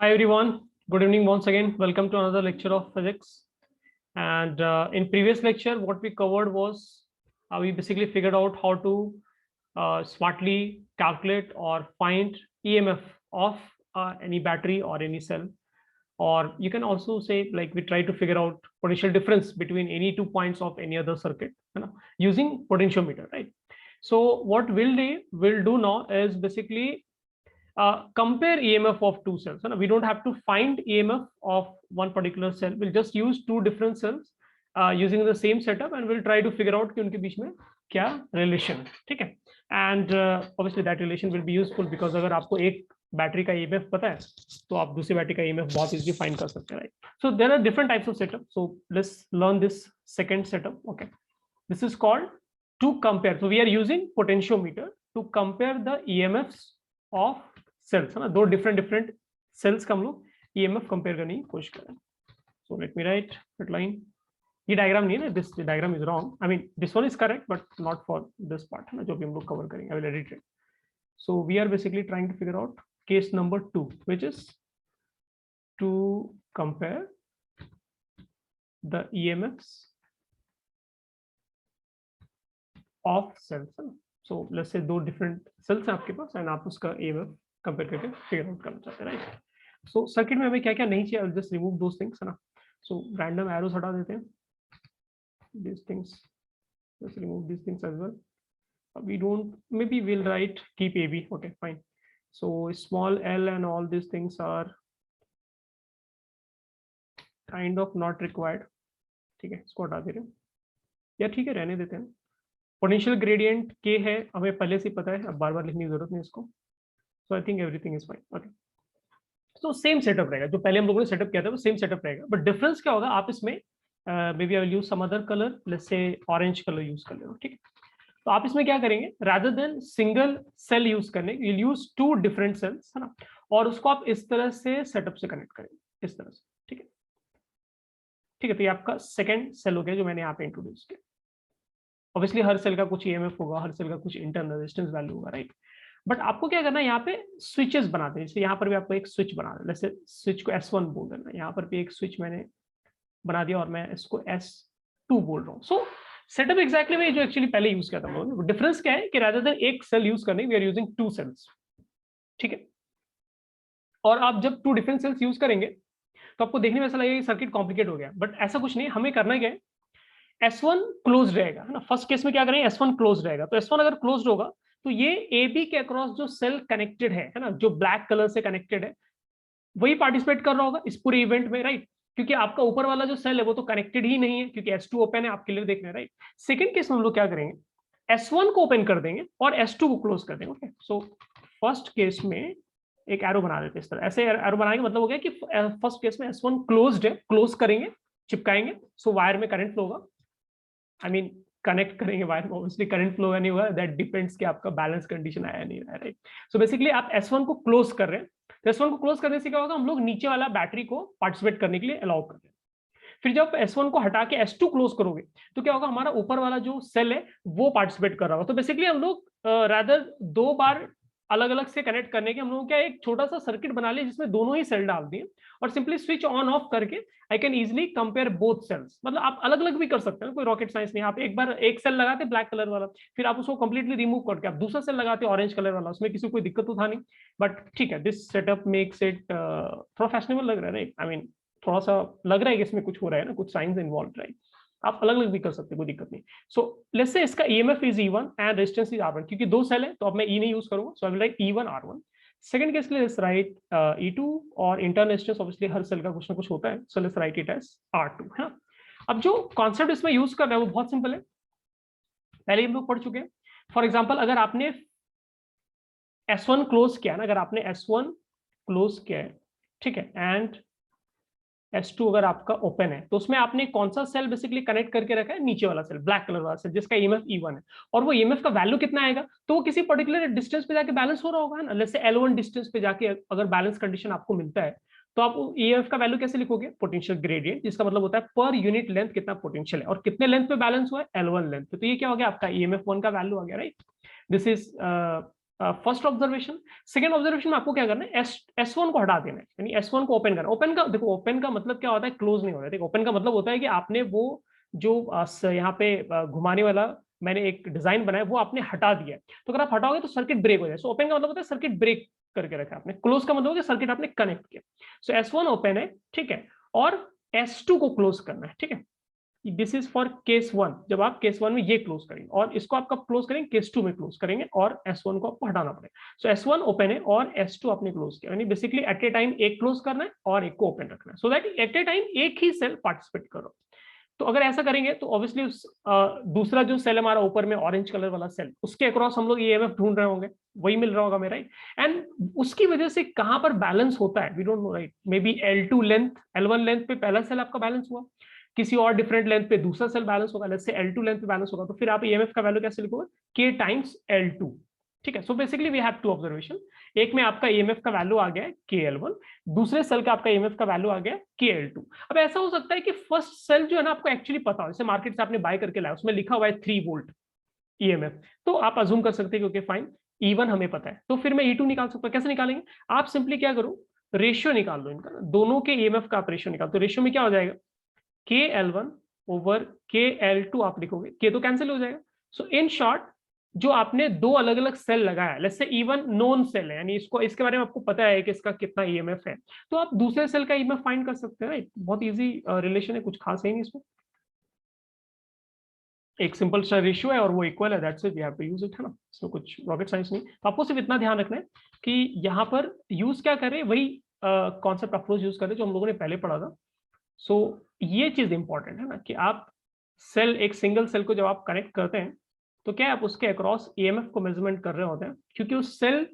Hi everyone, good evening once again. Welcome to another lecture of physics. And in previous lecture, what we covered was we basically figured out how to smartly calculate or find EMF of any battery or any cell. Or you can also say like we try to figure out potential difference between any 2 points of any other circuit, using potentiometer, right? So what we'll do now is basically compare EMF of two cells. We don't have to find EMF of one particular cell. We'll just use two different cells using the same setup, and we'll try to figure out कि उनके बीच में क्या relation, ठीक है? And obviously that relation will be useful because अगर आपको एक battery का EMF पता है, तो आप दूसरी बैटरी का EMF बहुत easily find कर सकते हैं, right? So there are different types of setup. So let's learn this second setup. Okay, this is called to compare. So we are using potentiometer to compare the EMFs of cells, है ना? दो different cells का हम लोग EMF compare करने की कोशिश करें. So let me write that line. ये डायग्राम नहीं है ना, this diagram is wrong. I mean this one is correct but not for this part, है ना, जो भी हम लोग cover करेंगे. I will edit it. So we are basically trying to figure out case number 2, which is to compare the EMFs of cells. So let's say दो different cells हैं आपके पास, and आप उसका EMF कंपेयर करके figure out करना चाहते हैं, right? सो circuit में हमें क्या क्या नहीं चाहिए, जस्ट रिमूव दोस थिंग्स, है ना? सो रैंडम एरोस हटा देते हैं, this things, just remove this things as well. We don't, maybe will right keep A B. Okay fine. So small L and all this things are kind of not required, ठीक है, इसको हटा दे रहे हैं, या ठीक है रहने देते हैं. पोटेंशियल ग्रेडियंट के है, हमें पहले से पता है, अब बार बार लिखने की जरूरत नहीं इसको. So I think everything is fine. Okay. So same setup रहेगा, जो पहले हम लोगों ने सेटअप किया था वो सेम सेटअप रहेगा, बट डिफरेंस क्या होगा, आप इसमें maybe I will use some other colour, let's say orange colour use कर लो, ठीक है? तो आप इसमें क्या करेंगे, rather than single cell use करने, you will use two different cells, है ना, और उसको आप इस तरह से सेटअप से कनेक्ट करेंगे, इस तरह से, ठीक है? ठीक है, तो ये आपका सेकेंड सेल हो गया जो मैंने यहाँ पे इंट्रोड्यूस किया. ऑब्वियसली हर सेल का कुछ ईएमएफ होगा, हर सेल का कुछ इंटरनल रेजिस्टेंस वैल्यू होगा, राइट? बट आपको क्या करना है, यहाँ पे स्विचेस बनाते हैं. जैसे यहाँ पर भी आपको एक स्विच बना देना, जैसे स्विच को S1 बोल देना, यहाँ पर भी एक स्विच मैंने बना दिया और मैं इसको S2 बोल रहा हूँ. सो सेटअप एग्जैक्टली में जो एक्चुअली पहले यूज किया था हम लोगों ने. डिफरेंस क्या है कि रादर देन एक सेल यूज करने, we are using two cells, ठीक है? और आप जब टू डिफरेंट सेल्स यूज करेंगे तो आपको देखने में ऐसा लगेगा कि सर्किट कॉम्प्लिकेट हो गया, बट ऐसा कुछ नहीं. हमें करना क्या है, S1 क्लोज रहेगा, है ना. फर्स्ट केस में क्या करेंगे, S1 क्लोज रहेगा. तो S1 अगर क्लोज होगा तो ये AB के अक्रॉस जो सेल कनेक्टेड है ना, जो ब्लैक कलर से कनेक्टेड है, वही पार्टिसिपेट कर रहा होगा इस पूरे इवेंट में, राइट? क्योंकि आपका ऊपर वाला जो सेल है वो तो कनेक्टेड ही नहीं है, क्योंकि S2 ओपन है, आप क्लियर देख रहे हैं, राइट? सेकंड केस में हम लोग क्या करेंगे, S1 को ओपन कर देंगे और S2 को क्लोज कर देंगे. ओके, सो फर्स्ट केस में एक एरो बना देते हैं इस तरह, ऐसे एरो बनाएंगे, मतलब हो गया कि फर्स्ट केस में S1 क्लोज्ड है, क्लोज करेंगे, चिपकाएंगे, सो वायर में करंट फ्लो होगा. आई मीन कनेक्ट करेंगे वायर में, ऑब्वियसली करंट फ्लो नहीं हुआ, दैट डिपेंड्स कि आपका बैलेंस कंडीशन आया नहीं रहा है, राइट? सो बेसिकली आप S1 को क्लोज कर रहे हैं, तो S1 को क्लोज करने से क्या होगा, हम लोग नीचे वाला बैटरी को पार्टिसिपेट करने के लिए अलाउ कर रहे हैं. फिर जब S1 को हटा के S2 क्लोज करोगे तो क्या होगा, हमारा ऊपर वाला जो सेल है वो पार्टिसिपेट कर रहा होगा. तो बेसिकली हम लोग रादर दो बार अलग अलग से कनेक्ट करने के हम लोग क्या एक छोटा सा सर्किट बना लिया जिसमें दोनों ही सेल डाल दिए, और सिंपली स्विच ऑन ऑफ करके I can easily compare both cells. मतलब आप अलग अलग भी कर सकते हैं, कोई रॉकेट साइंस नहीं. आप एक बार एक सेल लगाते ब्लैक कलर वाला, फिर आप उसको कंप्लीटली रिमूव करके आप दूसरा सेल लगाते ऑरेंज कलर वाला, उसमें किसी को कोई दिक्कत तो था नहीं. बट ठीक है, दिस सेटअप मेक्स इट थोड़ा फैशनेबल लग रहा है, राइट? आई मीन थोड़ा सा लग रहा है कि इसमें कुछ हो रहा है ना, कुछ साइंस इन्वॉल्व, राइट? आप अलग अलग भी कर सकते हैं, कोई दिक्कत नहीं. सो लेट्स से इसका EMF is E1 and resistance is R1, क्योंकि दो सेल है तो अब मैं E नहीं यूज करूंगा, so I will write E1 R1. Second case के लिए लेट्स राइट E2, और इंटरनल रेजिस्टेंस ऑब्वियसली हर सेल का कुछ ना कुछ होता है, so let's write it as R2, है ना. अब जो कॉन्सेप्ट इसमें यूज कर रहा है वो बहुत सिंपल है, पहले हम लोग पढ़ चुके हैं. फॉर एग्जांपल अगर आपने S1 क्लोज किया ना, अगर आपने S1 क्लोज किया है, ठीक है, एंड S2 अगर आपका ओपन है, तो उसमें आपने कौन सा सेल बेसिकली कनेक्ट करके रखा है, नीचे वाला सेल, ब्लैक कलर वाला सेल, जिसका EMF E1 है. और वो EMF का वैल्यू कितना आएगा, तो वो किसी पर्टिकुलर डिस्टेंस पे जाके बैलेंस हो रहा होगा ना. जैसे L1 डिस्टेंस पे जाके अगर बैलेंस कंडीशन आपको मिलता है, तो आप EMF का वैल्यू कैसे लिखोगे, पोटेंशियल ग्रेडियंट, जिसका मतलब होता है पर यूनिट लेंथ कितना पोटेंशियल है, और कितने लेंथ पे बैलेंस हुआ है, L1 लेंथ पे. तो ये क्या हो गया, आपका EMF 1 का वैल्यू आ गया, right? This is first observation. Second observation में आपको क्या करना है, S1 को हटा देना है, यानी S1 को ओपन करना। ओपन का देखो, ओपन का मतलब क्या होता है, क्लोज नहीं होता है। देखो ओपन का मतलब होता है कि आपने वो जो यहाँ पे घुमाने वाला मैंने एक डिजाइन बनाया वो आपने हटा दिया है। तो अगर आप हटाओगे तो सर्किट ब्रेक हो जाए। सो ओपन का मतलब होता है सर्किट ब्रेक करके रखा आपने। क्लोज का मतलब होता है सर्किट आपने कनेक्ट किया। सो S1 ओपन है, ठीक है, और S2 को क्लोज करना है, ठीक है। दिस इज फॉर केस 1, जब आप केस 1 में ये क्लोज करेंगे, और इसको आप कब क्लोज करेंगे, केस 2 में क्लोज करेंगे, और S1 को आपको हटाना पड़ेगा। सो S1 ओपन है और S2 आपने क्लोज किया, यानी बेसिकली एट ए टाइम एक क्लोज करना है और एक को ओपन रखना है, so that at A time एक ही सेल पार्टिसिपेट करो। तो अगर ऐसा करेंगे तो ऑब्वियसली उस दूसरा जो सेल हमारा ऊपर में ऑरेंज कलर वाला सेल, उसके अक्रॉस हम लोग ईएमएफ ढूंढ रहे होंगे, वही मिल रहा होगा मेरा, एंड उसकी वजह से कहां पर बैलेंस होता है we don't know, right. Maybe L2 length, L1 length पे पहला सेल आपका बैलेंस हुआ, किसी और डिफरेंट लेंथ पे दूसरा सेल बैलेंस होगा, लेट्स से L2 लेंथ पे बैलेंस होगा, तो फिर आप ईएमएफ का वैल्यू कैसे लिखोगे, K टाइम्स L2, ठीक है। So basically we have two observation, एक में आपका ईएमएफ का वैल्यू आ गया है KL1, दूसरे सेल का आपका ईएमएफ का वैल्यू आ गया है KL2। अब ऐसा हो सकता है कि फर्स्ट सेल जो है ना आपको एक्चुअली पता हो, जैसे मार्केट से आपने बाय करके लाया, उसमें लिखा हुआ है 3 वोल्ट ईएमएफ, तो आप अज्यूम कर सकते हैं क्योंकि फाइन E1 हमें पता है, तो फिर मैं E2 निकाल सकता हूं। कैसे निकालेंगे, आप सिंपली क्या करो, रेशियो निकाल लो इनका, दोनों के ईएमएफ का आप रेशियो निकाल, तो रेशियो में क्या हो जाएगा, KL1 ओवर KL2 आप लिखोगे, K तो कैंसिल हो जाएगा। सो इन शॉर्ट, जो आपने दो अलग अलग सेल लगाया, let's say E1 known cell है, यानी इसको इसके बारे में आपको पता है कि इसका कितना ईएमएफ है, तो आप दूसरे सेल का ईएमएफ फाइंड कर सकते हैं, राइट। बहुत इजी रिलेशन है, कुछ खास है नहीं इसमें, एक सिंपल सा रेशियो है और वो इक्वल है, that's it, we have to use it, है ना, इसमें कुछ रॉकेट साइंस नहीं। तो आपको सिर्फ इतना ध्यान रखना है कि यहाँ पर यूज क्या करें, वही कॉन्सेप्ट अप्रोच यूज करें जो हम लोगों ने पहले पढ़ा था। सो ये चीज इंपॉर्टेंट है ना, कि आप सेल, एक सिंगल सेल को जब आप कनेक्ट करते हैं तो क्या आप उसके अक्रॉस ईएमएफ को मेजरमेंट कर रहे होते हैं, क्योंकि उस सेल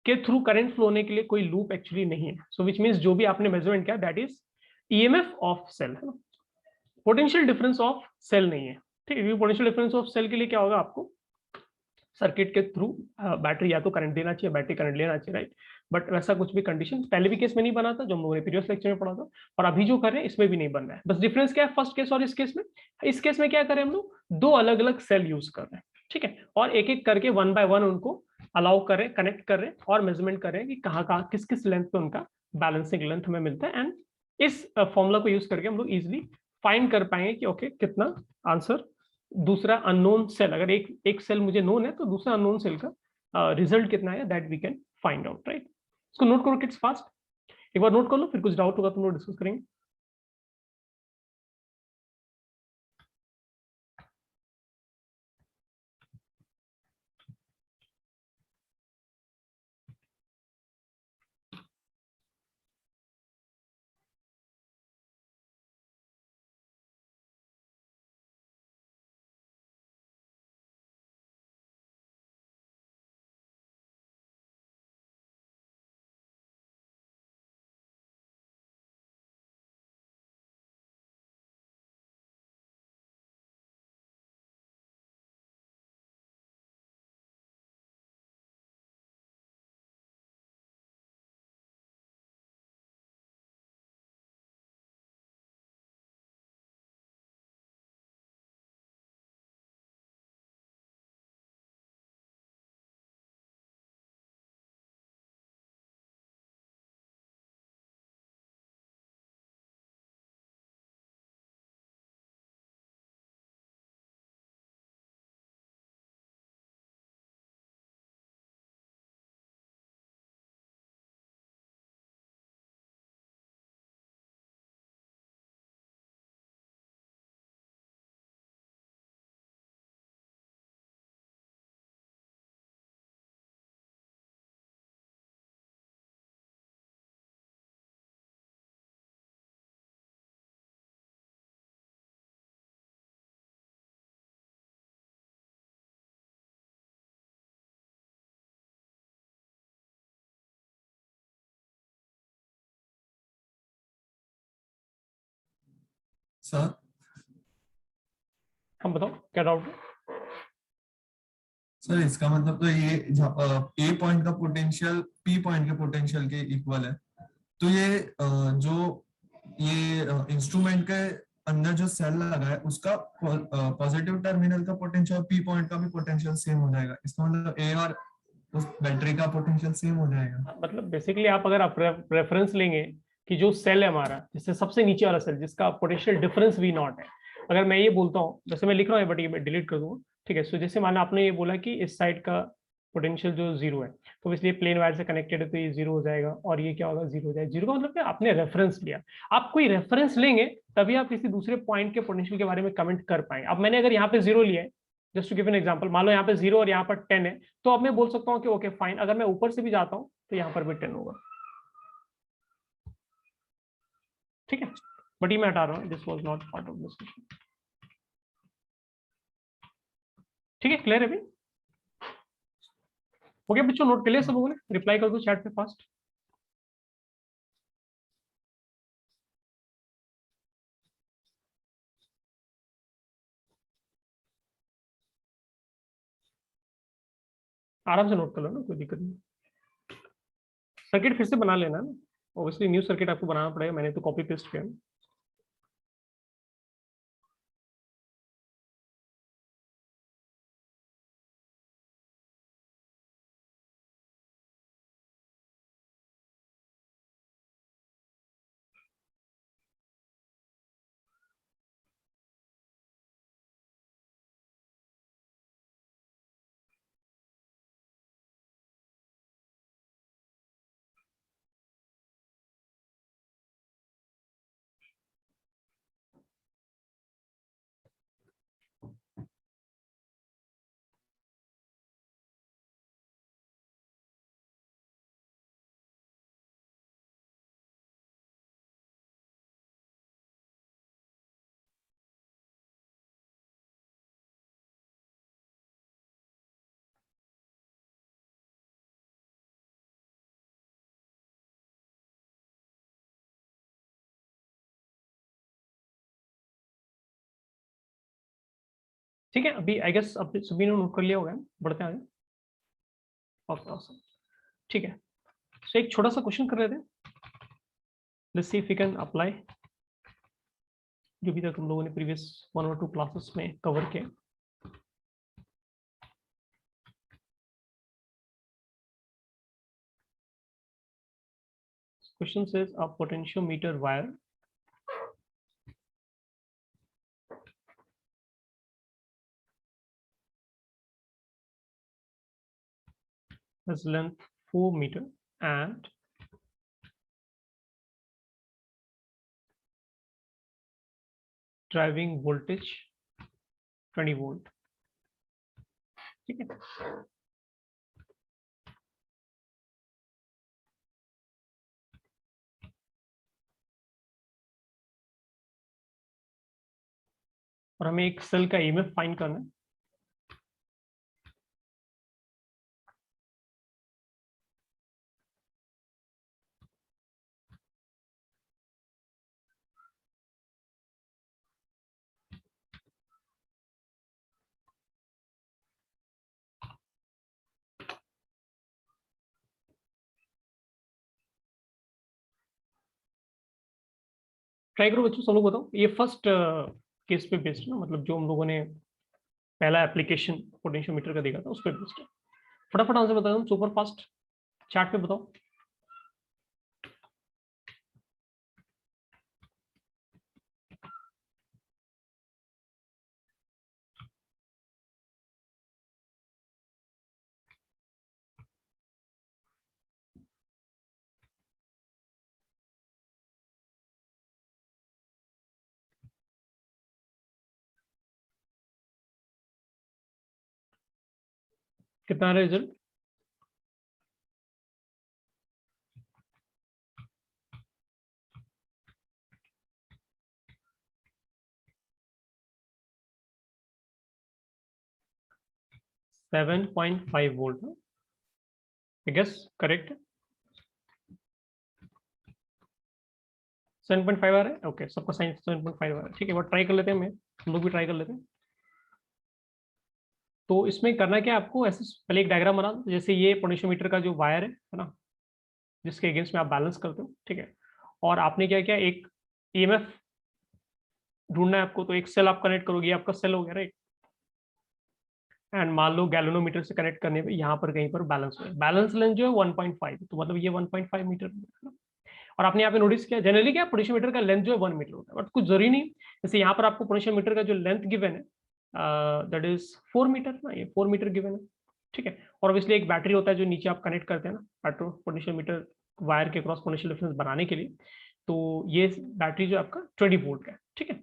के थ्रू करंट फ्लो होने के लिए कोई लूप एक्चुअली नहीं है। सो विच मीन्स जो भी आपने मेजरमेंट किया that is EMF of cell, है ना, पोटेंशियल डिफरेंस ऑफ सेल नहीं है, ठीक है। पोटेंशियल डिफरेंस ऑफ सेल के लिए क्या होगा, आपको सर्किट के थ्रू बैटरी या तो करंट देना चाहिए, बैटरी करंट लेना चाहिए, राइट। बट वैसा कुछ भी कंडीशन पहले भी केस में नहीं बना था जो हम लोगों ने प्रीवियस लेक्चर में पढ़ा था, और अभी जो कर रहे हैं इसमें भी नहीं बन रहा है। बस डिफरेंस क्या है फर्स्ट केस और इस केस में, इस केस में क्या करें हम लोग, दो अलग अलग सेल यूज कर रहे हैं, ठीक है, और एक एक करके 1 बाय 1 उनको अलाउ कर रहे हैं, कनेक्ट कर रहे हैं और मेजरमेंट कर रहे हैं कि कहाँ कहाँ किस किस लेंथ पे उनका बैलेंसिंग लेंथ हमें मिलता है, एंड इस फॉर्मूला को यूज करके हम लोग इजिली फाइंड कर पाएंगे कि ओके कितना आंसर दूसरा अननोन सेल, अगर एक सेल मुझे नोन है तो दूसरा अननोन सेल का रिजल्ट कितना है, that we can find out, right. इसको नोट करो किड्स फास्ट, एक बार नोट कर लो, फिर कुछ डाउट होगा तो हम लोग डिस्कस करेंगे। सर हम बताओ क्या डाउट है। सर इसका मतलब तो ये ए पॉइंट का पोटेंशियल पी पॉइंट के पोटेंशियल के इक्वल है, तो ये जो ये इंस्ट्रूमेंट के अंदर जो सेल लगा है उसका पॉजिटिव टर्मिनल का पोटेंशियल और पी पॉइंट का भी पोटेंशियल सेम हो जाएगा, इसका मतलब ए और उस बैटरी का पोटेंशियल सेम हो जाएगा। मतलब बेसिकली आप अगर आप रेफरेंस लेंगे कि जो सेल है हमारा, जैसे सबसे नीचे वाला सेल जिसका पोटेंशियल डिफरेंस वी नॉट है, अगर मैं ये बोलता हूँ, जैसे मैं लिख रहा हूँ बट ये मैं डिलीट कर दूंगा, ठीक है। सो जैसे माना आपने ये बोला कि इस साइड का पोटेंशियल जो जीरो है, तो इसलिए प्लेन वायर से कनेक्टेड है तो ये जीरो हो जाएगा, और ये क्या होगा, जीरो हो जाएगा। जीरो का मतलब क्या, आपने रेफरेंस लिया। आप कोई रेफरेंस लेंगे तभी आप किसी दूसरे पॉइंट के पोटेंशियल के बारे में कमेंट कर पाएंगे। अब मैंने अगर यहाँ पे जीरो लिया है, just to give an example, मान लो यहाँ पे जीरो और यहाँ पर 10 है, तो अब मैं बोल सकता हूँ कि ओके फाइन, अगर मैं ऊपर से भी जाता हूँ तो यहाँ पर भी 10 होगा, ठीक है। बट ये मैं हटा रहा हूँ, this was not part of discussion, ठीक है। क्लियर है भाई? हो गया बच्चों, नोट कर लिया सब लोगों ने? रिप्लाई कर दो चैट पे फास्ट। आराम से नोट कर लो ना, कोई दिक्कत नहीं। सर्किट फिर से बना लेना ना, ऑब्वियसली न्यू सर्किट आपको बनाना पड़ेगा, मैंने तो कॉपी पेस्ट किया। ठीक है, अभी आई गेस अब सभी ने नोट कर लिया होगा, बढ़ते हैं आगे। ओके ऑसम, ठीक है। सो एक छोटा सा क्वेश्चन कर रहे थे, let's see if we can apply जो भी तक हम लोगों ने प्रीवियस 1 और 2 क्लासेस में कवर किया। Question says a potentiometer wire has length 4 meter and driving voltage 20 volt, ठीक है। और हमें एक सेल का ईएमएफ फाइंड करना है। ट्राई करो बच्चों, सब लोग बताओ। ये फर्स्ट केस पे बेस्ड ना, मतलब जो हम लोगों ने पहला एप्लीकेशन पोटेंशियोमीटर का देखा था उस पर बेस्ड है। फटाफट आंसर बता दो सुपर फास्ट, चैट पे बताओ। कितना result? Seven 7.5 volt, I guess correct है। 7.5 आ रहा है, ओके सबका साइन 7.5 आ रहा है, ठीक है। वो ट्राई कर लेते हैं, हम लोग भी ट्राई कर लेते हैं। तो इसमें करना क्या है आपको, ऐसे पहले एक डायग्राम बना दो, जैसे ये पोटेंशियोमीटर का जो वायर है ना, जिसके अगेंस्ट में आप बैलेंस करते हो, ठीक है। और आपने क्या किया, एक ईएमएफ ढूंढना है आपको, तो एक सेल आप कनेक्ट करोगे, आपका सेल हो गया राइट। एंड मान लो गैल्वेनोमीटर से कनेक्ट करने पे यहाँ पर कहीं पर बैलेंस हो, बैलेंस लेंथ जो है 1.5, तो मतलब ये 1.5 मीटर है। और आपने यहाँ पे नोटिस किया जनरली क्या पोटेंशियोमीटर का लेंथ जो है 1 मीटर होता है, बट कुछ जरूरी नहीं। जैसे यहाँ पर आपको पोटेंशियोमीटर का जो लेंथ गिवन है दैट इज 4 मीटर ना, ये 4 मीटर गिवन है, ठीक है। और ऑब्वियसली एक बैटरी होता है जो नीचे आप कनेक्ट करते हैं ना पेट्रोल पोटेंशियोमीटर वायर के क्रॉस पोटेंशियल डिफरेंस बनाने के लिए, तो ये बैटरी जो आपका 20 वोल्ट का है, ठीक है।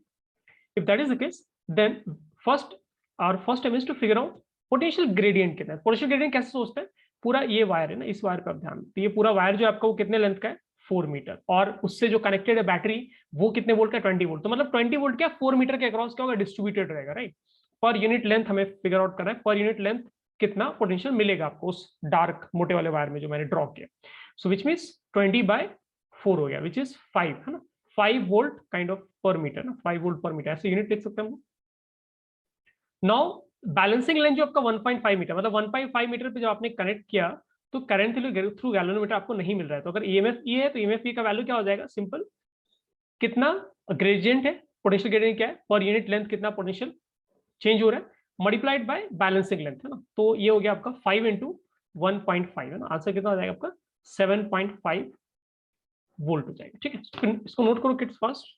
If that is the case then first time is to figure out potential gradient कितना है। पोटेंशियल ग्रेडियंट कैसे सोचते हैं, पूरा ये वायर है ना, इस वायर पर आप ध्यान, तो ये पूरा वायर जो आपका वो कितने लेंथ का है 4 मीटर, और उससे जो कनेक्टेड है बैटरी वो कितने वोल्ट का 20 वोल्ट, तो मतलब 20 वोल्ट क्या 4 मीटर के अक्रॉस क्या होगा डिस्ट्रीब्यूटेड रहेगा, राइट। पर यूनिट लेंथ हमें फिगर आउट करना है, पर यूनिट लेंथ कितना पोटेंशियल मिलेगा आपको उस डार्क मोटे वाले वायर में जो मैंने ड्रॉ किया। सो विच मीन्स 20/4 हो गया, विच इज 5 है ना, 5 वोल्ट काइंड ऑफ पर मीटर ना, 5 वोल्ट पर मीटर ऐसे यूनिट लिख सकते हैं हम। नाउ बैलेंसिंग लेंथ जो आपका 1.5 मीटर, मतलब 1.5 मीटर पे जब आपने कनेक्ट किया तो करंट थ्रू गैल्वेनोमीटर आपको नहीं मिल रहा है, तो अगर ईएमएफ ई है तो ईएमएफ ई का वैल्यू क्या हो जाएगा, सिंपल, कितना ग्रेडियंट है, पोटेंशियल ग्रेडियंट क्या है, पर यूनिट लेंथ कितना पोटेंशियल चेंज हो रहा है, मल्टीप्लाइड बाय बैलेंसिंग लेंथ है ना, तो ये हो गया आपका 5 × 1.5 है ना, आंसर कितना हो जाएगा आपका 7.5 वोल्ट हो जाएगा, ठीक है। इसको नोट करो kids fast.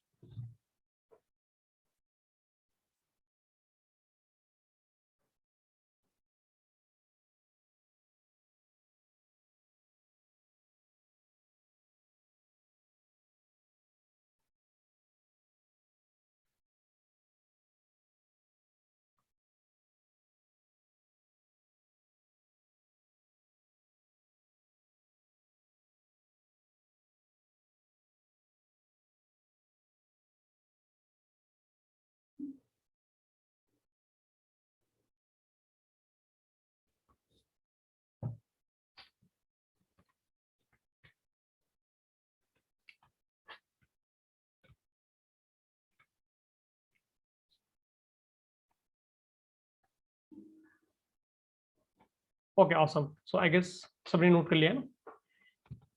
Okay awesome, so I guess सबने नोट कर लिया ना।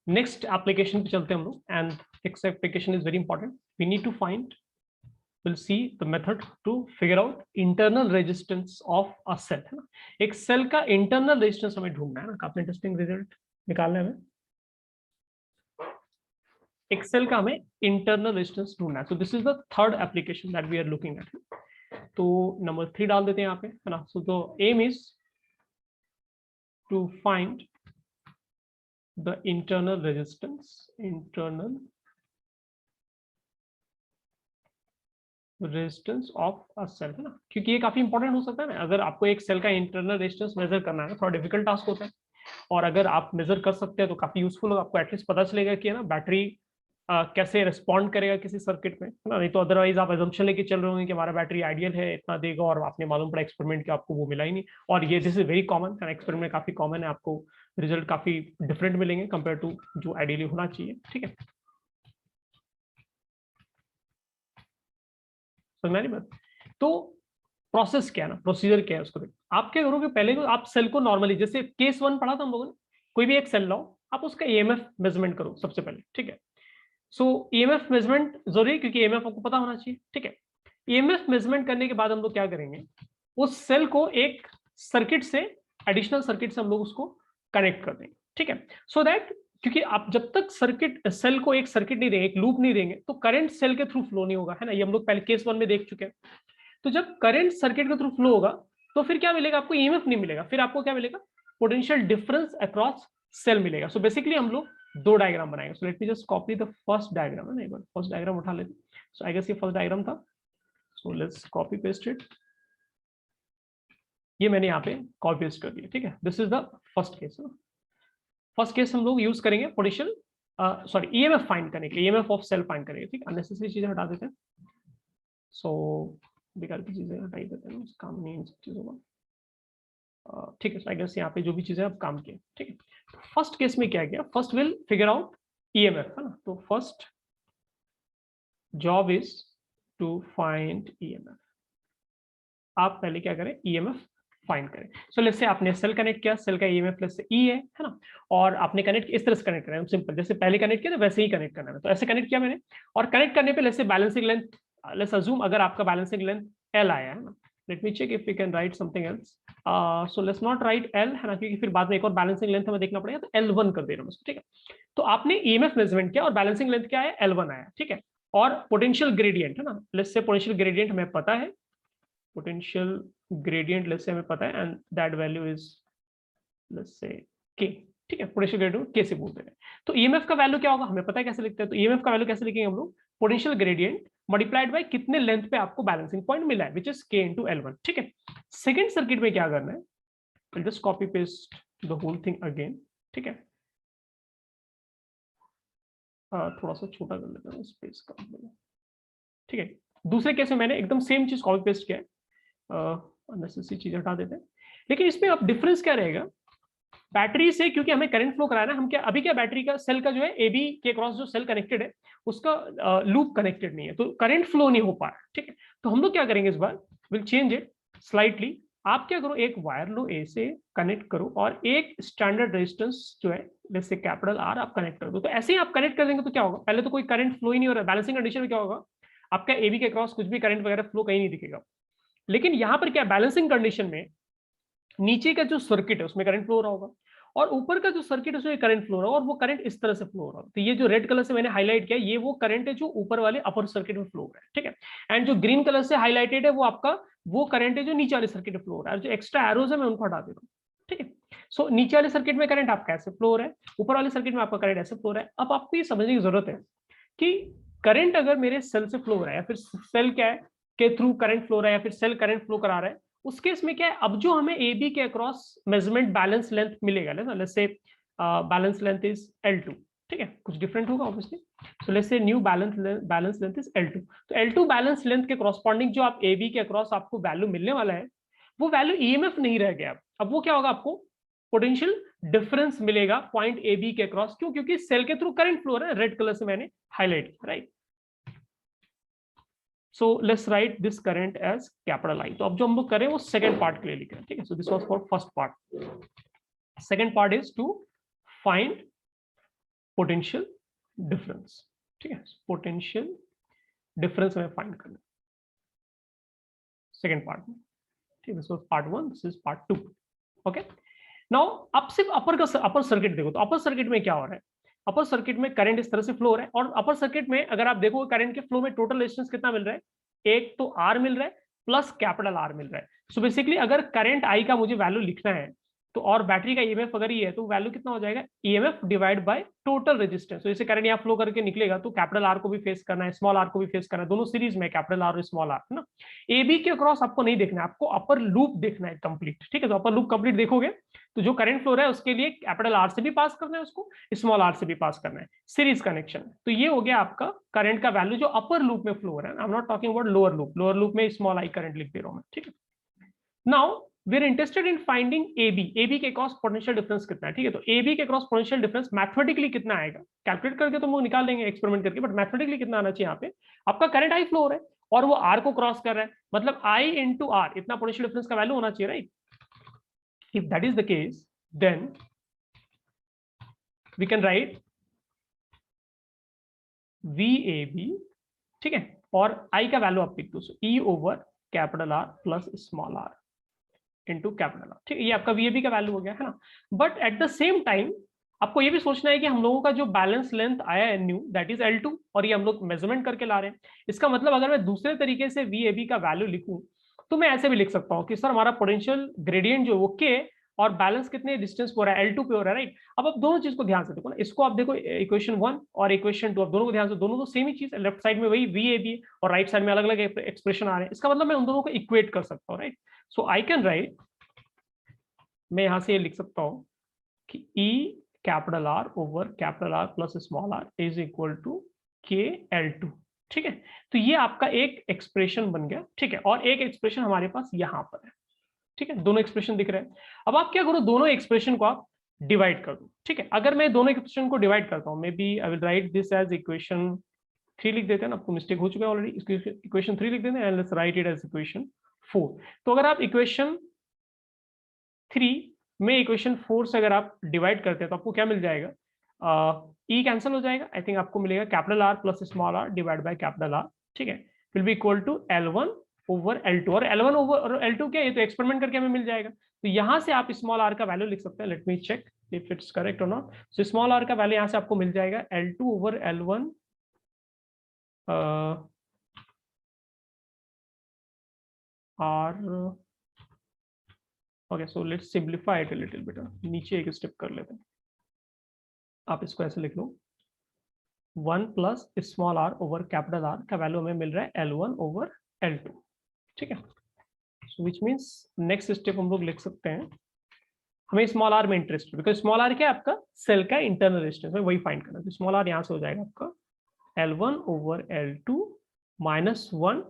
नेक्स्ट एप्लीकेशन पे चलते हैं हम लोग, and next application is very important, we need to find, we'll see the method to figure out internal resistance of a cell है ना, एक सेल का इंटरनल रेजिस्टेंस हमें ढूंढना है ना, काफी इंटरेस्टिंग रिजल्ट निकालना है हमें, एक सेल का हमें इंटरनल रेजिस्टेंस ढूंढना है। So this is the third application that we are looking at, तो नंबर 3 डाल देते हैं यहाँ पे है ना। So the aim is to find the internal resistance, internal resistance of a cell है ना, क्योंकि ये काफी इंपॉर्टेंट हो सकता है ना, अगर आपको एक सेल का इंटरनल रेजिस्टेंस मेजर करना है ना, थोड़ा डिफिकल्ट टास्क होता है, और अगर आप मेजर कर सकते हैं तो काफी यूजफुल होगा, आपको एटलीस्ट पता चलेगा कि है ना बैटरी कैसे रिस्पॉन्ड करेगा किसी सर्किट में, है ना। नहीं तो अदरवाइज आप एजम्पशन लेके चल रहे होंगे कि हमारा बैटरी आइडियल है, इतना देगा, और आपने मालूम पड़ा एक्सपेरिमेंट किया आपको वो मिला ही नहीं, और ये this is very common, experiment काफी कॉमन है, आपको रिजल्ट काफी डिफरेंट मिलेंगे कंपेयर टू जो आइडियली होना चाहिए, ठीक है। समझ में बात, तो प्रोसेस क्या है ना, प्रोसीजर क्या है उसको देखो। आप क्या करोगे, पहले आप सेल को नॉर्मली, जैसे केस 1 पढ़ा था हम लोगों ने, कोई भी एक सेल लाओ, आप उसका ईएमएफ मेजरमेंट करो सबसे पहले, ठीक है। सो ईएमएफ मेजरमेंट जरूरी है क्योंकि ईएमएफ आपको पता होना चाहिए, ठीक है। ईएमएफ मेजरमेंट करने के बाद हम लोग क्या करेंगे, उस सेल को एक सर्किट से, एडिशनल सर्किट से हम लोग उसको कनेक्ट कर देंगे, ठीक है। सो दैट, क्योंकि आप जब तक सर्किट सेल को एक सर्किट नहीं देंगे, एक लूप नहीं देंगे, तो करंट सेल के थ्रू फ्लो नहीं होगा, है ना, ये हम लोग पहले केस 1 में देख चुके हैं। तो जब करंट सर्किट के थ्रू फ्लो होगा तो फिर क्या मिलेगा आपको, ईएमएफ नहीं मिलेगा, फिर आपको क्या मिलेगा, पोटेंशियल डिफरेंस अक्रॉस सेल मिलेगा। सो बेसिकली हम लोग दो डायग्राम बनाएंगे। So let me just copy the first diagram, है ना, एक बार फर्स्ट डायग्राम उठा लेते। सो आई गेस ये फर्स्ट डायग्राम था, so let's copy paste it, ये मैंने यहाँ पे कॉपी पेस्ट कर दिया, ठीक है। This is the first case. First case हम लोग यूज करेंगे पोटेंशियल सॉरी ईएमएफ फाइंड करने के लिए, ईएमएफ ऑफ सेल फाइंड करेंगे, ठीक, अननेसेसरी चीजें हटा देते हैं। सो बेकार की चीजें हटाई देते हैं, काम नहीं इन सब चीजों का, ठीक है। आई गेस यहाँ पे जो भी चीजें अब काम किए, ठीक है। फर्स्ट केस में क्या किया, first will figure out EMF, है ना, तो first job is to find EMF. आप पहले क्या करें, ईएमएफ फाइंड करें। सो लेट्स से आपने सेल कनेक्ट किया, सेल का ईएमएफ प्लस से ई है ना, और आपने कनेक्ट इस तरह से कनेक्ट करना है, सिंपल, जैसे पहले कनेक्ट किया था वैसे ही कनेक्ट करना है, तो ऐसे कनेक्ट किया मैंने, और कनेक्ट करने पे let's say balancing length, let's assume अगर आपका बैलेंसिंग लेंथ एल आया है ना, let me check if we can write something else, so let's not write L, है ना, क्योंकि फिर बाद में एक और बैलेंसिंग लेंथ हमें देखना पड़ेगा, तो L1 कर दे रहा हूँ उसको, ठीक है। तो आपने ईएमएफ मेजरमेंट किया और बैलेंसिंग लेंथ क्या है, L1 आया, ठीक है। और पोटेंशियल ग्रेडियंट, है ना, लेट्स से पोटेंशियल ग्रेडियंट हमें पता है, पोटेंशियल ग्रेडियंट लेट्स से हमें पता है, and that value is let's say के, ठीक है, पोटेंशियल ग्रेडियंट के से बोलते हैं। तो ईएमएफ का वैल्यू क्या होगा हमें पता है कैसे लिखते हैं, तो ईएमएफ का वैल्यू कैसे लिखेंगे हम लोग, पोटेंशियल ग्रेडियंट मल्टीप्लाइड बाय कितने लेंथ पे आपको बैलेंसिंग पॉइंट मिला है, विच इज के इंटू L1, ठीक है। सेकंड सर्किट में क्या करना है, I'll just copy paste the whole thing again, ठीक है। थोड़ा सा छोटा कर लेता हूँ स्पेस का, ठीक है। दूसरे केस में मैंने एकदम सेम चीज कॉपी पेस्ट किया है, अननेसेसरी चीज हटा देते हैं। लेकिन इसमें अब डिफरेंस क्या रहेगा, बैटरी से क्योंकि हमें करंट फ्लो कराना है, हम क्या अभी क्या बैटरी का सेल का जो है AB के क्रॉस जो सेल कनेक्टेड है उसका लूप कनेक्टेड नहीं है, तो करंट फ्लो नहीं हो पा रहा है, ठीक है। तो हम लोग क्या करेंगे इस बार, विल चेंज इट स्लाइटली। आप क्या करो, एक वायर लो A से कनेक्ट करो और एक स्टैंडर्ड रेजिस्टेंस जो है जैसे कैपिटल R आप कनेक्ट कर दो। तो ऐसे ही आप कनेक्ट कर देंगे तो क्या होगा, पहले तो कोई करंट फ्लो ही नहीं हो रहा है, बैलेंसिंग कंडीशन में क्या होगा, आपका AB के क्रॉस कुछ भी करंट वगैरह फ्लो कहीं नहीं दिखेगा। लेकिन यहाँ पर क्या, बैलेंसिंग कंडीशन में नीचे का जो सर्किट है उसमें करंट फ्लो हो रहा होगा और ऊपर का जो सर्किट है उसमें करंट फ्लो हो रहा होगा, और वो करंट इस तरह से फ्लो हो रहा होगा। तो ये जो रेड कलर से मैंने हाईलाइट किया ये वो करंट है जो ऊपर वाले अपर सर्किट में फ्लो हो रहा है, ठीक है। एंड जो ग्रीन कलर से हाईलाइटेड है वो आपका वो करंट है जो नीचे वाले सर्किट में फ्लो हो रहा है, जो एक्स्ट्रा एरोज है मैं उनको हटा दे रहा हूँ, ठीक है। सो नीचे वाले सर्किट में करंट आपका ऐसे फ्लो हो रहा है, ऊपर वाले सर्किट में आपका करंट ऐसे फ्लो हो रहा है। अब आपको ये समझने की जरूरत है कि करंट अगर मेरे सेल से फ्लो हो रहा है या फिर सेल क्या है के थ्रू करंट फ्लो हो रहा है या फिर सेल करंट फ्लो करा रहा है, उस केस में क्या है, अब जो हमें AB के अक्रॉस मेजरमेंट बैलेंस लेंथ मिलेगा ना, let's say balance length is L2, ठीक है, कुछ डिफरेंट होगा obviously. So let's say new balance length is L2। तो L2 बैलेंस लेंथ के कॉरस्पॉन्डिंग जो आप AB के अक्रॉस आपको वैल्यू मिलने वाला है वो वैल्यू EMF नहीं रह गया, अब वो क्या होगा, आपको पोटेंशियल डिफरेंस मिलेगा पॉइंट AB के अक्रॉस। क्यों, क्योंकि सेल के थ्रू करंट फ्लो हो रहा है, रेड कलर से मैंने हाईलाइट किया, right. So let's write this current as capital I. तो अब जो हम लोग करें वो सेकंड पार्ट के लिए लिख रहे हैं, ठीक है। So this was for first part. Second part is to find potential difference, ठीक है। Potential difference हमें find करना है सेकंड पार्ट में, ठीक है। This was part 1, this is part 2. Okay. Now अब सिर्फ अपर सर्किट देखो, तो अपर सर्किट में क्या हो रहा है, अपर सर्किट में करंट इस तरह से फ्लो हो रहा है, और अपर सर्किट में अगर आप देखो करंट के फ्लो में टोटल रेजिस्टेंस कितना मिल रहा है, एक तो R मिल रहा है प्लस कैपिटल R मिल रहा है। सो बेसिकली अगर करंट I का मुझे वैल्यू लिखना है तो, और बैटरी का EMF अगर ये है तो वैल्यू कितना हो जाएगा, EMF divide by total resistance. तो जैसे करंट यहाँ फ्लो करके निकलेगा तो कैपिटल R को भी फेस करना है, स्मॉल r को भी फेस करना है, दोनों सीरीज में कैपिटल R और स्मॉल r, है ना। AB के अक्रॉस आपको नहीं देखना है, आपको अपर लूप देखना है कंप्लीट, ठीक है। तो अपर लूप कंप्लीट देखोगे तो जो करंट फ्लो रहा है उसके लिए कैपिटल R से भी पास करना है, उसको स्मॉल r से भी पास करना है, सीरीज कनेक्शन। तो ये हो गया आपका करंट का वैल्यू जो अपर लूप में फ्लो हो रहा है। I am not talking about lower loop, lower loop में स्मॉल I करंट लिख दे रहा हूं मैं, ठीक है। Now we are interested in finding AB के क्रॉस पोटेंशियल डिफरेंस कितना है, ठीक है। तो AB के क्रॉस पोटेंशियल डिफरेंस मैथमेटिकली कितना आएगा, कैलकुलेट करके तो हम लोग निकाल देंगे एक्सपेरिमेंट करके, बट मैथमेटिकली कितना आना चाहिए, यहाँ पे आपका करंट I फ्लो हो रहा है और वो R को क्रॉस कर रहा है, मतलब I इंटू R इतना पोटेंशियल डिफरेंस का वैल्यू होना चाहिए, right. If that is the case then we can write VAB, ठीक है, और I का वैल्यू आप लिख दो, E over capital R plus small r into capital R, ठीक है। ये आपका VAB का वैल्यू हो गया, है ना। But at the same time आपको ये भी सोचना है कि हम लोगों का जो बैलेंस लेंथ आया है न्यू, दैट इज L2, और ये हम लोग मेजरमेंट करके ला रहे हैं। इसका मतलब अगर मैं दूसरे तरीके से VAB का वैल्यू लिखूं तो मैं ऐसे भी लिख सकता हूँ कि सर हमारा पोटेंशियल ग्रेडियंट जो वो K और बैलेंस कितने डिस्टेंस पे हो रहा है, L2 पे हो रहा है, राइट। अब आप दोनों चीज को ध्यान से देखो ना, इसको आप देखो इक्वेशन 1 और इक्वेशन 2, आप दोनों को ध्यान से, दोनों तो सेम ही चीज है, लेफ्ट साइड में वही VAB और राइट साइड में अलग अलग एक्सप्रेशन आ रहे हैं। इसका मतलब मैं उन दोनों को इक्वेट कर सकता हूँ, right. So I can write, मैं यहां से ये लिख सकता हूं कि E capital R over capital R plus small r is equal to KL2, ठीक है। तो ये आपका एक एक्सप्रेशन बन गया, ठीक है, और एक एक्सप्रेशन हमारे पास यहां पर है, ठीक है। दोनों एक्सप्रेशन दिख रहे हैं। अब आप क्या करो, दोनों एक्सप्रेशन को आप डिवाइड कर दो, ठीक है। अगर मैं दोनों एक्सप्रेशन को डिवाइड करता हूं, maybe I will write this as equation 3 लिख देते हैं ना, आपको मिस्टेक हो चुका है ऑलरेडी, इक्वेशन 3 लिख देते हैं and let's write it as equation 4। तो अगर आप इक्वेशन 3 में इक्वेशन 4 से अगर आप डिवाइड करते हैं तो आपको क्या मिल जाएगा, E कैंसिल हो जाएगा, आई थिंक आपको मिलेगा capital R plus small r divide by capital R, ठीक है, will be equal to L1 over L2, और L1 ओवर L2 क्या है, ये तो एक्सपेरिमेंट करके हमें मिल जाएगा। तो यहां से आप स्मॉल आर का वैल्यू लिख सकते हैं. Let me check if it's correct और नॉट. सो स्मॉल आर का वैल्यू यहां से आपको मिल जाएगा L2 over L1 R. Okay, so let's simplify it a little bit. नीचे एक स्टेप कर लेते हैं. आप इसको ऐसे लिख लो, 1 plus small R over capital R का वैल्यू हमें मिल रहा है L1 ओवर L2. ठीक है. So which means next step हम लोग लिख सकते हैं, हमें स्मॉल आर में इंटरेस्ट है बिकॉज स्मॉल आर क्या है आपका सेल का इंटरनल रेजिस्टेंस है, वही फाइंड करना है. तो स्मॉल आर यहां से हो जाएगा आपका L1 over L2 minus 1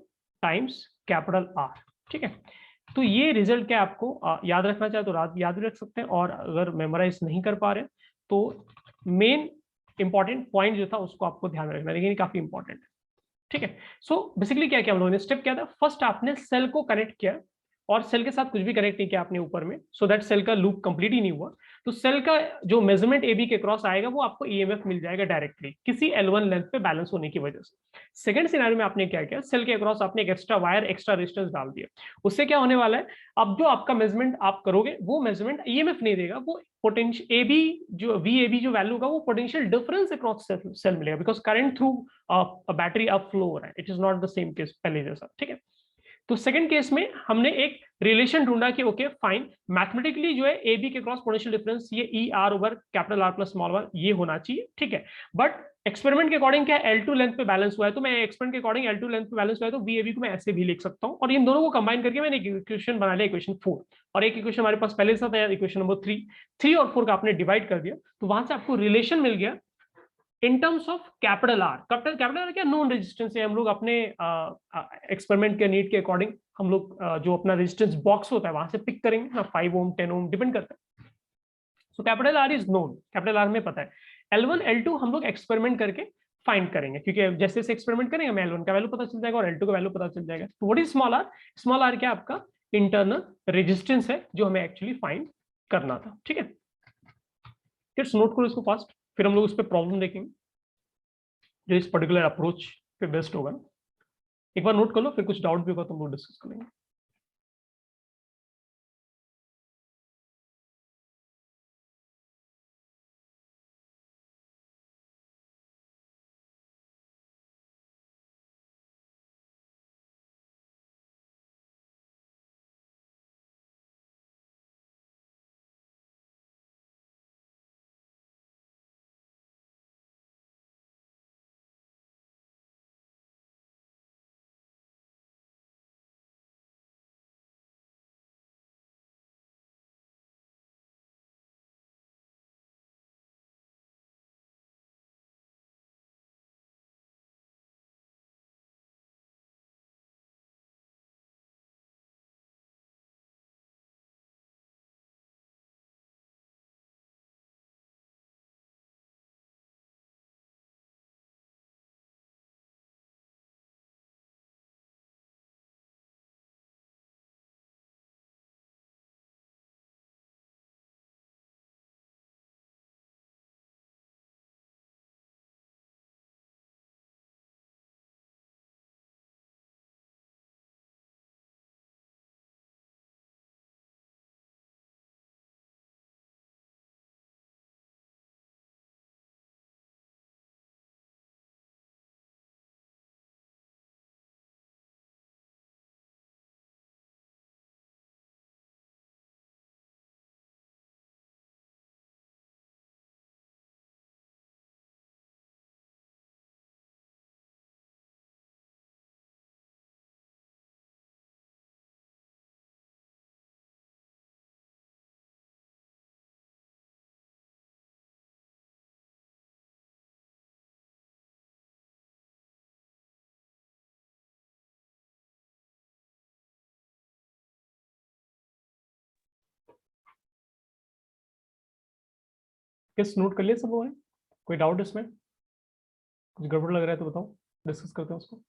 times capital R. ठीक है. तो ये रिजल्ट क्या आपको याद रखना चाहे तो रात याद रख सकते हैं, और अगर मेमोराइज नहीं कर पा रहे तो मेन इंपॉर्टेंट पॉइंट जो था उसको आपको ध्यान में रखना है, लेकिन काफी इंपॉर्टेंट है. ठीक है. सो बेसिकली क्या किया हम लोगों ने, स्टेप क्या था, फर्स्ट आपने सेल को कनेक्ट किया और सेल के साथ कुछ भी कनेक्ट नहीं किया आपने ऊपर में, सो दैट सेल का लूप कंप्लीट ही नहीं हुआ. तो सेल का जो मेजरमेंट ए बी के क्रॉस आएगा वो आपको ईएमएफ मिल जाएगा डायरेक्टली किसी L1 लेंथ पे बैलेंस होने की वजह से. सेकंड सिनेरियो में आपने क्या किया, सेल के अक्रॉस आपने एक एक्स्ट्रा वायर एक्स्ट्रा रेजिस्टेंस डाल दिया. उससे क्या होने वाला है, अब जो आपका मेजरमेंट आप करोगे वो मेजरमेंट ईएमएफ नहीं देगा, वो पोटेंशियल ए बी जो वी ए बी जो वैल्यू का वो पोटेंशियल डिफरेंस अक्रॉस सेल मिलेगा बिकॉज करंट थ्रू बैटरी अब फ्लो हो रहा है. It is not the same case पहले जैसा. ठीक है. तो सेकंड केस में हमने एक रिलेशन ढूंढा कि ओके फाइन, मैथमेटिकली जो है ए बी के क्रॉस पोटेंशियल डिफरेंस ये E R over capital R plus small R ये होना चाहिए. ठीक है. बट एक्सपेरिमेंट के अकॉर्डिंग क्या L2 लेंथ पे बैलेंस हुआ है, तो मैं एक्सपेरिमेंट के अकॉर्डिंग L2 लेंथ पे बैलेंस हुआ है तो VAB को मैं ऐसे भी लिख सकता हूं, और इन दोनों को कंबाइन करके मैंने एक इक्वेशन बना लिया, इक्वेशन 4. और एक इक्वेशन हमारे पास पहले से था, इक्वेशन नंबर 3 और 4 का आपने डिवाइड कर दिया, तो वहां से आपको रिलेशन मिल गया in terms of capital R. Capital R क्या, नोन रेजिस्टेंस है. हम लोग अपने एक्सपेरिमेंट के नीड के अकॉर्डिंग हम लोग जो अपना रेजिस्टेंस बॉक्स होता है वहां से पिक करेंगे ना, 5 ओम 10 ओम डिपेंड करता है. So capital R is known, capital R में पता है. L1 L2 हम लोग एक्सपेरिमेंट करके फाइंड करेंगे, क्योंकि जैसे जैसे एक्सपेरिमेंट करेंगे हमें L1 का वैल्यू पता चल जाएगा और L2 का वैल्यू पता चल जाएगा. तो what is small R, small R क्या आपका इंटरनल रेजिस्टेंस है जो हमें एक्चुअली फाइंड करना था. ठीक है. किड्स नोट करो इसको फास्ट, फिर हम लोग उस पर प्रॉब्लम देखेंगे जो इस पर्टिकुलर अप्रोच पे बेस्ट होगा. एक बार नोट कर लो, फिर कुछ डाउट भी होगा तो हम लोग डिस्कस करेंगे. किस नोट कर लिया सब लोगों ने, कोई डाउट इसमें, कुछ गड़बड़ लग रहा है तो बताओ, डिस्कस करते हैं उसको.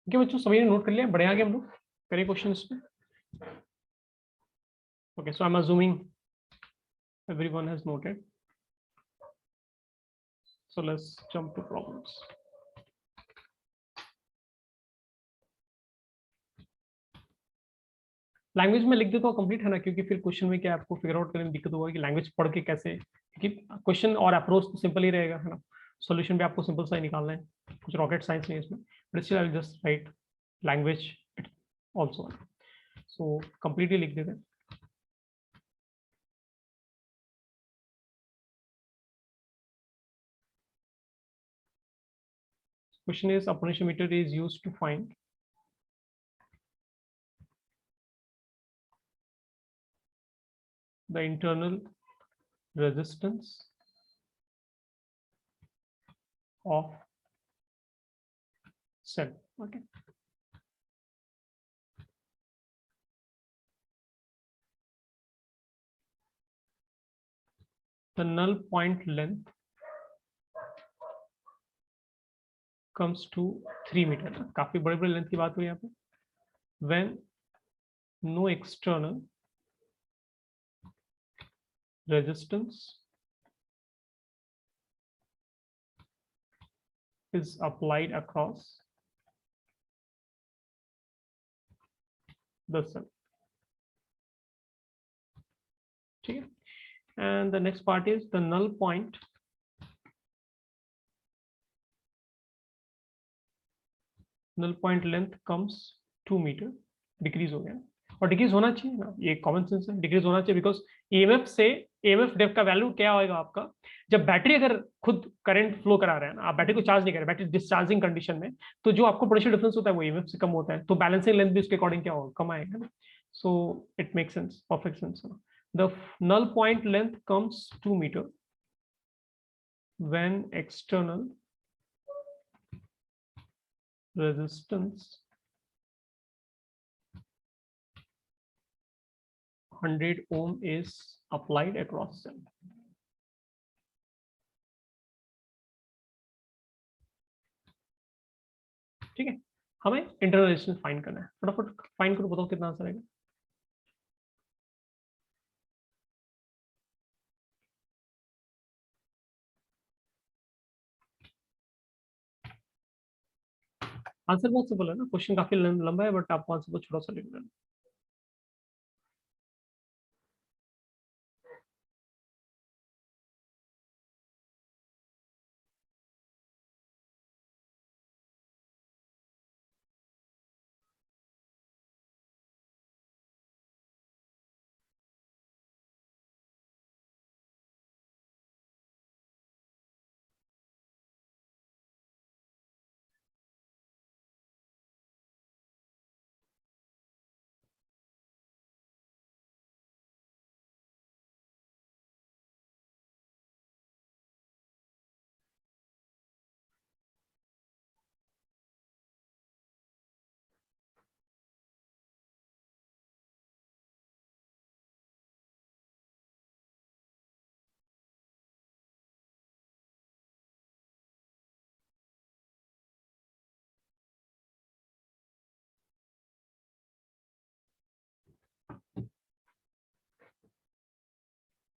क्या बच्चों सभी ने नोट कर लिया? बढ़े आगे हम लोग करें क्वेश्चन पे. Okay, so I'm assuming everyone has noted. So let's jump to problems. Language में लिख देता हूँ कंप्लीट है ना, क्योंकि फिर क्वेश्चन में क्या आपको फिगर आउट करने में दिक्कत होगा कि लैंग्वेज पढ़ के कैसे, क्योंकि क्वेश्चन और अप्रोच तो सिंपल ही रहेगा है ना, सॉल्यूशन भी आपको सिंपल सा ही निकालना है, कुछ रॉकेट साइंस नहीं है इसमें, but still I will just right language also. So completely लिख देते हैं. Question is, a potentiometer is used to find the internal resistance of cell. Okay. The null point length comes to 3 meter. काफी बड़े बड़े length की बात हुई यहाँ पे. When no external resistance is applied across the cell. ठीक है. And the next part is the null point length comes 2 meter. Decrease हो गया, और डिक्रीज होना चाहिए ना, ये कॉमन सेंस है, डिक्रीज होना चाहिए बिकॉज ईएमएफ से ईएमएफ डेफ का वैल्यू क्या होगा आपका, जब बैटरी अगर खुद करंट फ्लो करा रहा है ना, आप बैटरी को चार्ज नहीं कर रहे, बैटरी डिस्चार्जिंग कंडीशन में, तो जो आपको पोटेंशियल डिफरेंस होता है वो ईएमएफ से कम होता है, तो बैलेंसिंग लेंथ भी उसके अकॉर्डिंग क्या होगा, कम आएगा ना. So it make sense, perfect sense. The null point length comes 2 metre when external resistance 100 ohm is applied across cell. ठीक है. हमें इंटरनल रेजिस्टेंस फाइंड करना है, फटाफट फाइंड करो, बताओ कितना आंसर आएगा. आंसर बहुत सिंपल है ना, क्वेश्चन काफी लंबा है बट आपको आंसर को छोटा सा लिखना है.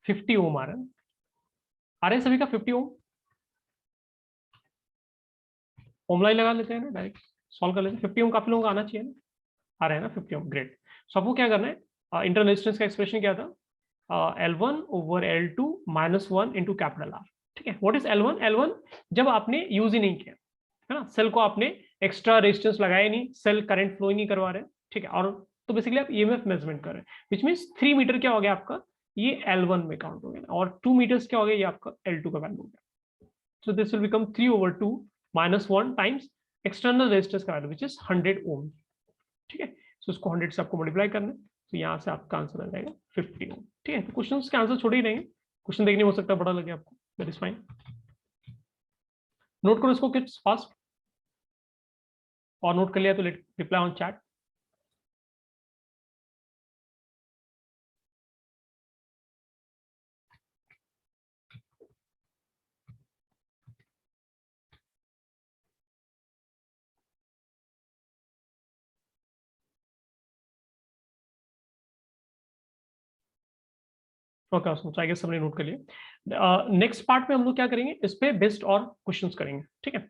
फिफ्टी ओम आ रहा है सभी का 50 ओम. ओम लाइन लगा लेते हैं ना, डायरेक्ट सॉल्व कर लेते हैं. 50 ओम काफी लोगों को आना चाहिए ना, आ रहा है ना 50 ओम, ग्रेट. सो आपको क्या करना है, इंटरनल रेजिस्टेंस का एक्सप्रेशन क्या था, L1 over L2 minus 1 into capital R. ठीक है. What is L1? L1 जब आपने यूज ही नहीं किया है ना, सेल को आपने एक्स्ट्रा रेजिस्टेंस लगाया नहीं, सेल करंट फ्लो ही नहीं करवा रहे. ठीक है. और तो बेसिकली आप ईएमएफ मेजरमेंट कर रहे हैं, विच मींस 3 मीटर क्या हो गया आपका, ये L1 में काउंट हो गया, और 2 मीटर्स क्या हो गया, ये आपका L2 का वैल्यू हो गया. So this will become 3 over 2 minus 1 times external resistance का वैल्यू विच इज 100 ओम. ठीक है. सो इसको 100 से आपको मल्टीप्लाई करना है, तो यहाँ से आपका आंसर आ जाएगा 50 ओम. ठीक है. तो क्वेश्चन के आंसर छोड़े ही रहेंगे, क्वेश्चन देखने हो सकता है बड़ा लगे आपको, दैट इज फाइन. नोट करो इसको किड्स फास्ट, और नोट कर लिया तो reply on chat. Okay awesome, I guess सबने नोट कर लिया। नेक्स्ट पार्ट में हम लोग क्या करेंगे, इस पे बेस्ड और क्वेश्चंस करेंगे, ठीक है।